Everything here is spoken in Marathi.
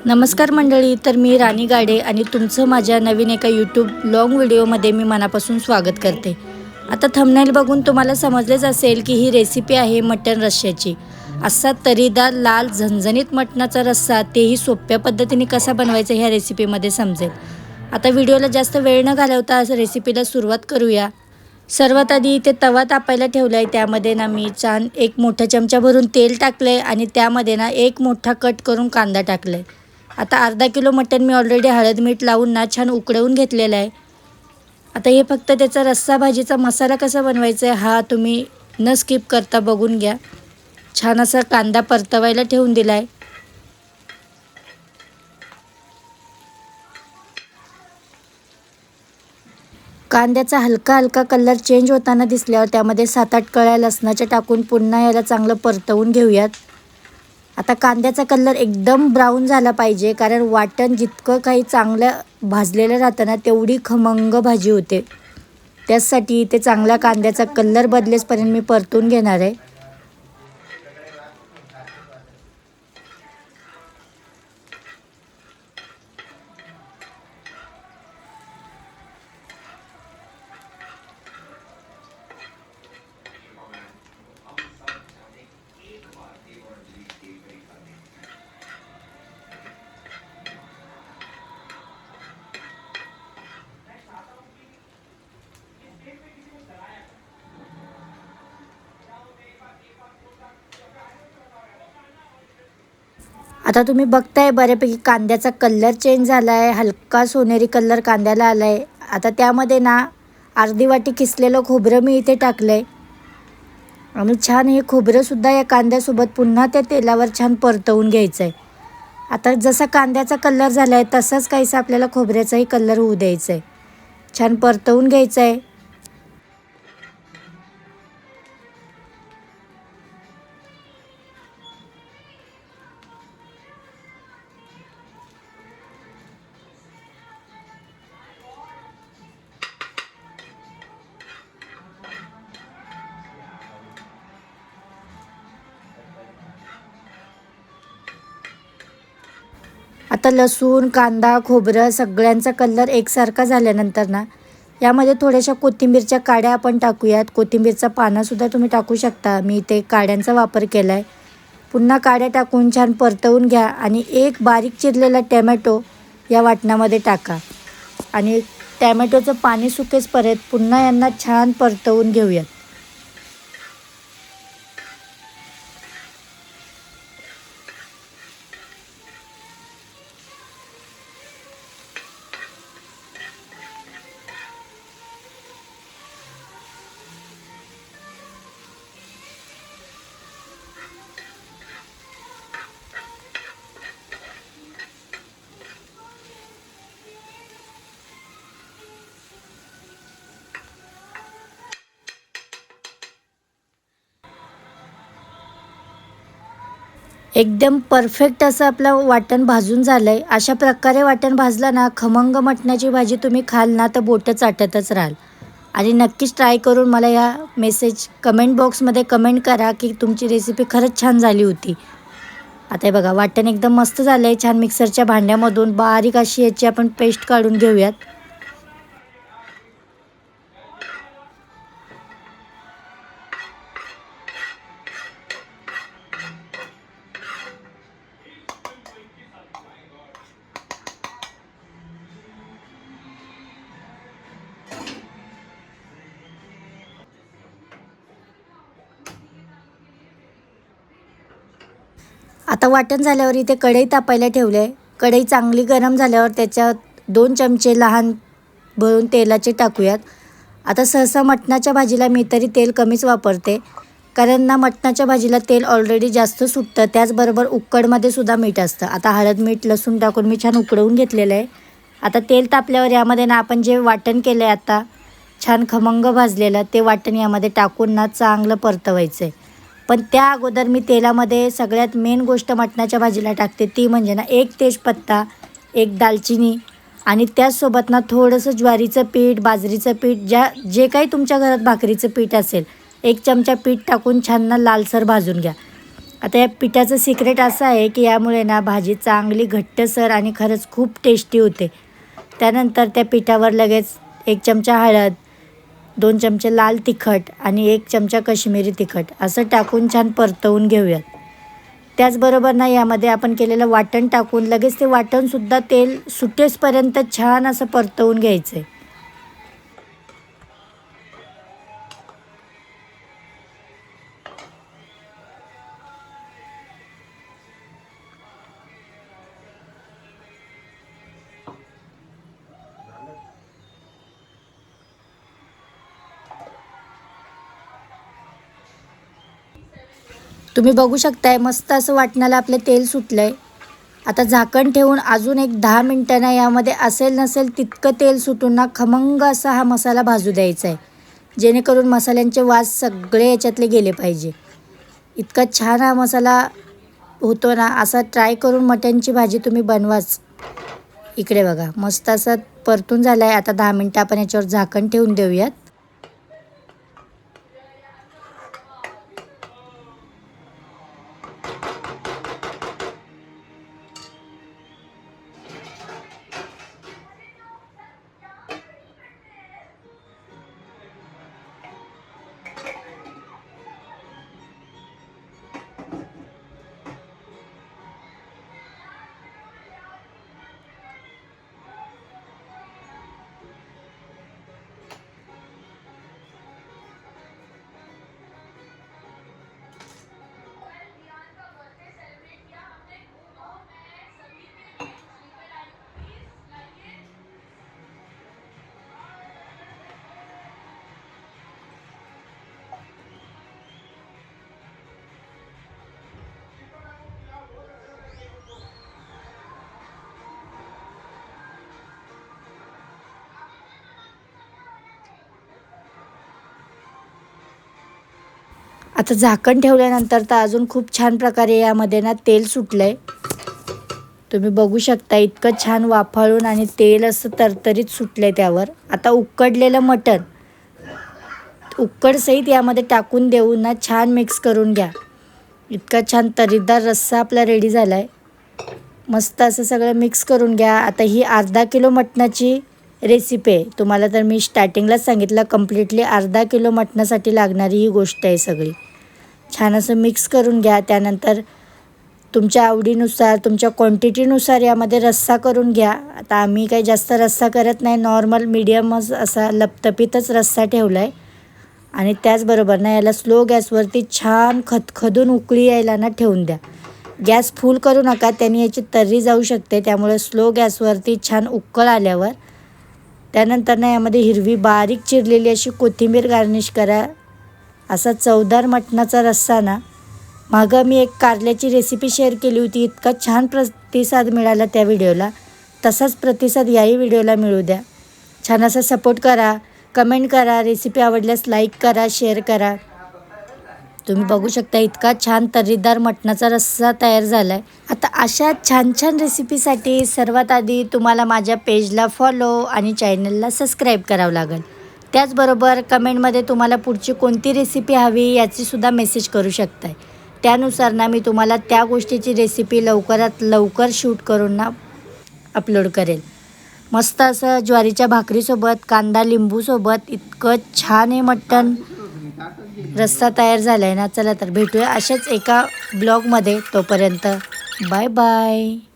नमस्कार मंडळी, तर मी राणी गाडे आणि तुमचं माझ्या नवीन एका यूट्यूब लॉंग व्हिडिओमध्ये मी मनापासून स्वागत करते। आता थंबनेल बघून तुम्हाला समजलेच असेल की ही रेसिपी आहे मटण रस्स्याची। असा तर्रीदार लाल झणझणीत मटणाचा रस्सा, तेही सोप्या पद्धतीने कसा बनवायचा ह्या रेसिपीमध्ये समजेल। आता व्हिडिओला जास्त वेळ न घालवता रेसिपीला सुरुवात करूया। सर्वात आधी इथे तवा तापायला ठेवला आहे, त्यामध्ये ना मी छान एक मोठा चमचा भरून तेल टाकले आणि त्यामध्ये ना एक मोठा कट करून कांदा टाकले। आता अर्धा किलो मटण मी ऑलरेडी हळद मीठ लावून ना छान उकळवून घेतलेला आहे। आता हे फक्त त्याचा रस्सा भाजीचा मसाला कसा बनवायचा आहे हा तुम्ही न स्किप करता बघून घ्या। छान असा कांदा परतवायला ठेवून दिला आहे। कांद्याचा हलका हलका कलर चेंज होताना दिसल्यावर त्यामध्ये 7-8 कळ्या लसणाच्या टाकून पुन्हा याला चांगलं परतवून घेऊयात। आता कांद्याचा कलर एकदम ब्राऊन झाला पाहिजे, कारण वाटण जितकं काही चांगलं भाजलेलं राहतं ना तेवढी खमंग भाजी होते। त्यासाठी ते चांगला कांद्याचा कलर बदलेपर्यंत मी परतून घेणार आहे। आता तुम्ही बघताय बऱ्यापैकी कांद्याचा कलर चेंज झाला आहे, हलका सोनेरी कलर कांद्याला आला आहे। आता त्यामध्ये ना अर्धी वाटी किसलेलं खोबरं मी इथे टाकलं आहे आणि छान हे खोबरंसुद्धा या कांद्यासोबत पुन्हा त्या तेलावर छान परतवून घ्यायचं आहे। आता जसा कांद्याचा कलर झाला आहे तसाच काहीसा आपल्याला खोबऱ्याचाही कलर होऊ द्यायचा आहे। छान परतवून घ्यायचं आहे। आता लसूण कांदा खोबरं सगळ्यांचा कलर एकसारखा झाल्यानंतर ना यामध्ये थोड्याशा कोथिंबीरच्या काड्या आपण टाकूयात। कोथिंबीरचा पानंसुद्धा तुम्ही टाकू शकता, मी इथे काड्यांचा वापर केला आहे। पुन्हा काड्या टाकून छान परतवून घ्या आणि एक बारीक चिरलेला टॅमॅटो या वाटणामध्ये टाका आणि टॅमॅटोचं पाणी सुकेपर्यंत पुन्हा यांना छान परतवून घेऊयात। एकदम परफेक्ट असं आपलं वाटण भाजून झालं आहे। अशा प्रकारे वाटण भाजलं ना खमंग मटणाची भाजी तुम्ही खाल ना तर बोटं चाटतच राहाल। आणि नक्कीच ट्राय करून मला या कमेंट बॉक्समध्ये कमेंट करा की तुमची रेसिपी खरंच छान झाली होती। आता हे बघा वाटण एकदम मस्त झालं आहे। छान मिक्सरच्या भांड्यामधून बारीक अशी याची आपण पेस्ट काढून घेऊयात। आता वाटण झाल्यावर इथे कढई तापायला ठेवले आहे। कढई चांगली गरम झाल्यावर त्याच्यात 2 चमचे लहान भरून तेलाचे टाकूयात। आता सहसा मटणाच्या भाजीला मी तरी तेल कमीच वापरते, कारण ना मटणाच्या भाजीला तेल ऑलरेडी जास्त सुटतं, त्याचबरोबर उकडमध्ये सुद्धा मीठ असतं। आता हळद मीठ लसूण टाकून मी छान उकडवून घेतलेलं आहे। आता तेल तापल्यावर यामध्ये ना आपण जे वाटण केलं आहे आता छान खमंग भाजलेलं ते वाटण यामध्ये टाकून ना चांगलं परतवायचं आहे। पण त्या अगोदर मी तेलामध्ये सगळ्यात मेन गोष्ट मटणाच्या भाजीला टाकते ती म्हणजे ना 1 तेजपत्ता, 1 दालचिनी आणि त्याचसोबत ना थोडंसं ज्वारीचं पीठ, बाजरीचं पीठ, जे काही तुमच्या घरात भाकरीचं पीठ असेल 1 चमचा पीठ टाकून छान ना लालसर भाजून घ्या। आता या पिठाचं सिक्रेट असं आहे की यामुळे ना भाजी चांगली घट्टसर आणि खरंच खूप टेस्टी होते. त्यानंतर त्या पिठावर लगेच 1 चमचा हळद, 2 चमचे लाल तिखट आणि 1 चमचा काश्मीरी तिखट असं टाकून छान परतवून घेऊयात. त्याचबरोबर ना यामध्ये आपण केलेलं वाटण टाकून लगेच ते वाटणसुद्धा तेल सुटेसपर्यंत छान असं परतवून घ्यायचं आहे. तुम्ही बघू शकताय मस्त असं वाटणाला आपलं तेल सुटलं आहे. आता झाकण ठेवून अजून एक 10 मिनिटांना यामध्ये असेल नसेल तितकं तेल सुटून ना खमंग असा हा मसाला भाजू द्यायचा आहे. जेणेकरून मसाल्यांचे वास सगळे याच्यातले गेले पाहिजे. इतका छान हा मसाला होतो ना, असा ट्राय करून मटणची भाजी तुम्ही बनवाच. इकडे बघा मस्त असं परतून झालं आहे. आता 10 मिनटं आपण याच्यावर झाकण ठेवून देऊयात. आता झाकण ठेवल्यानंतर तर अजून खूप छान प्रकारे यामध्ये ना तेल सुटलं आहे. तुम्ही बघू शकता इतकं छान वाफाळून आणि तेल असं तरतरीत सुटलं आहे त्यावर. आता उकडलेलं मटण उकडसहित यामध्ये टाकून देऊन ना छान मिक्स करून घ्या. इतका छान तर्रीदार रस्सा आपला रेडी झाला आहे. मस्त असं सगळं मिक्स करून घ्या. आता ही अर्धा किलो मटणाची रेसिपी आहे. तुम्हाला तर मी स्टार्टिंगलाच सांगितलं कम्प्लिटली अर्धा किलो मटणासाठी लागणारी ही गोष्ट आहे सगळी. छान असं मिक्स करून घ्या. त्यानंतर तुमच्या आवडीनुसार तुमच्या क्वांटिटीनुसार यामध्ये रस्सा करून घ्या. आता आम्ही काही जास्त रस्सा करत नाही, नॉर्मल मीडियमच असा लपतपीतच रस्सा ठेवला आहे. आणि त्याचबरोबर ना याला स्लो गॅसवरती छान खदखदून उकळी यायला ना ठेवून द्या. गॅस फुल करू नका, त्याने याची तर्री जाऊ शकते. त्यामुळे स्लो गॅसवरती छान उकळ आल्यावर त्यानंतर ना यामध्ये हिरवी बारीक चिरलेली अशी कोथिंबीर गार्निश करा. असा चवदार मटणाचा रस्सा ना, मागं मी एक कारल्याची रेसिपी शेअर केली होती. इतका छान प्रतिसाद मिळाला त्या व्हिडिओला. तसाच प्रतिसाद याही व्हिडिओला मिळू द्या. छान असा सपोर्ट करा, कमेंट करा, रेसिपी आवडल्यास लाईक करा, शेअर करा. तुम्ही बघू शकता इतका छान तर्रीदार मटणाचा रस्सा तयार झाला आहे. आता अशा छान छान रेसिपीसाठी सर्वात आधी तुम्हाला माझ्या पेजला फॉलो आणि चॅनलला सबस्क्राईब करावं लागेल. त्याचबरोबर कमेंटमध्ये तुम्हाला पुढची कोणती रेसिपी हवी याचीसुद्धा मेसेज करू शकताय. त्यानुसार ना मी तुम्हाला त्या गोष्टीची रेसिपी लवकरात लवकर शूट करून ना अपलोड करेल. मस्त असं ज्वारीच्या भाकरीसोबत कांदा लिंबूसोबत इतकं छान हे मटण रस्सा तयार झाला आहे ना. चला तर भेटूया अशाच एका ब्लॉगमध्ये. तोपर्यंत बाय बाय.